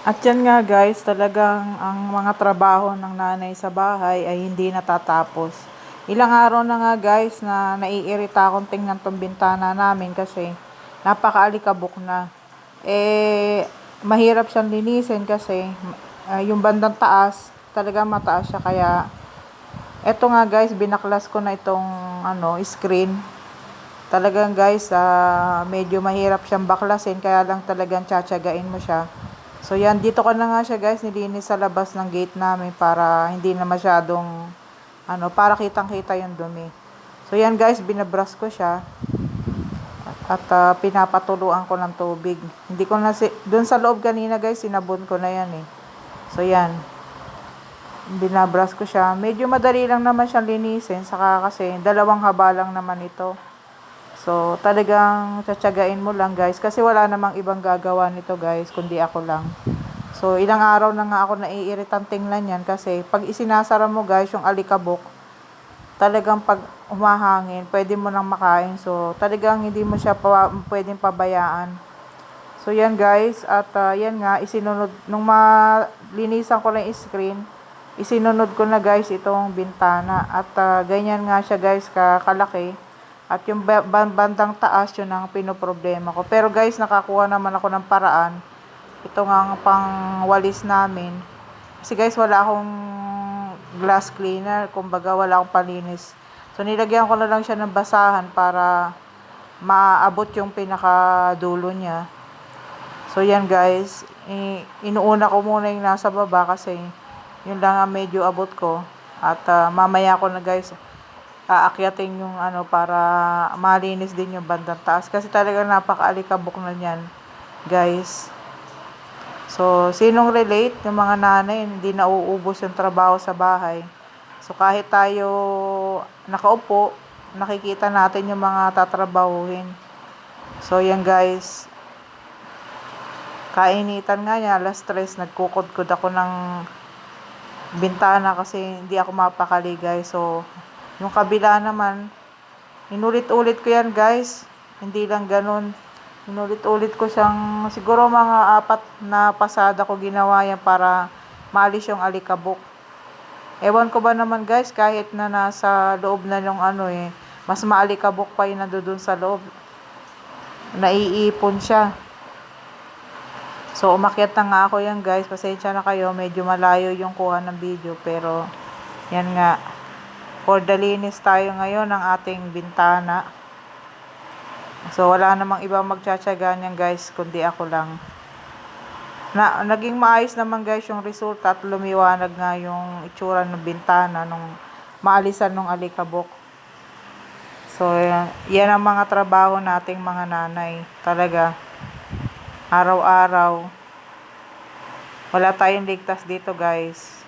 At yan nga guys, talagang ang mga trabaho ng nanay sa bahay ay hindi natatapos. Ilang araw na nga guys na naiirita akong tingnan tong bintana namin kasi napakaalikabok na. Mahirap siyang linisin kasi yung bandang taas, talagang mataas siya, kaya eto nga guys, binaklas ko na itong screen. Talagang guys, medyo mahirap siyang baklasin, kaya lang talagang tsatsagain mo siya. So yan, dito ko na nga siya guys nilinis sa labas ng gate namin para hindi na masyadong para kitang-kita yung dumi. So yan guys, binabrush ko siya at pinapatuluan ko ng tubig. Hindi ko na doon sa loob kanina guys, sinabon ko na yan eh. So yan, binabrush ko siya. Medyo madali lang naman siyang linisin, saka kasi dalawang haba lang naman ito. So, talagang tsatsagain mo lang guys. Kasi wala namang ibang gagawa nito guys, kundi ako lang. So, ilang araw na nga ako naiiritan tingnan yan. Kasi, pag isinasara mo guys, yung alikabok, talagang pag umahangin, pwede mo nang makain. So, talagang hindi mo siya pwedeng pabayaan. So, yan guys. At yan nga, isinunod, nung malinisan ko lang yung screen, isinunod ko na guys itong bintana. At ganyan nga siya guys, kalaki. At yung bandang taas, yun ang pinoproblema ko. Pero guys, nakakuha naman ako ng paraan. Ito nga ang pangwalis namin. Kasi guys, wala akong glass cleaner. Kumbaga, wala akong palinis. So, nilagyan ko na lang siya ng basahan para maabot yung pinakadulo niya. So, yan guys. Inuuna ko muna yung nasa baba kasi yun lang ang medyo abot ko. At mamaya ko na guys aakyatin yung para malinis din yung bandang taas kasi talagang napakaalikabok na niyan guys. So sinong relate, yung mga nanay hindi nauubos yung trabaho sa bahay. So kahit tayo nakaupo, nakikita natin yung mga tatrabahuhin. So yan guys, kainitan nga niya, alas 3 nagkukod-kod ako ng bintana kasi hindi ako mapakali guys. So yung kabila naman, inulit-ulit ko yan guys. Hindi lang ganun. Inulit-ulit ko siyang, siguro mga 4 na pasada ko ginawa yan para maalis yung alikabok. Ewan ko ba naman guys, kahit na nasa loob na yung mas maalikabok pa yung nandoon sa loob. Naiipon siya. So umakyat na nga ako yan guys. Pasensya na kayo, medyo malayo yung kuha ng video. Pero yan nga, for the linis tayo ngayon ng ating bintana. So, wala namang ibang magtsatsaga niyan guys, kundi ako lang. Naging maayos naman guys yung resulta at lumiwanag nga yung itsura ng bintana nung maalisan ng alikabok. So, yan ang mga trabaho nating mga nanay. Talaga, araw-araw. Wala tayong ligtas dito guys.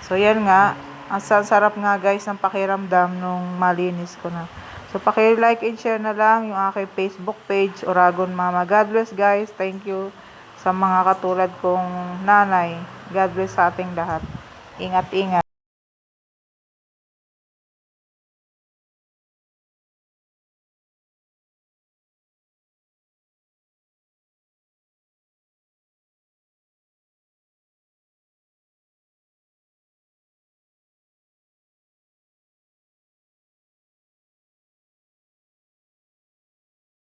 So, yan nga. Ang sarap nga guys ng pakiramdam nung malinis ko na. So, paki-like and share na lang yung aking Facebook page, Oragon Mama. God bless guys. Thank you sa mga katulad kong nanay. God bless sa ating lahat. Ingat-ingat.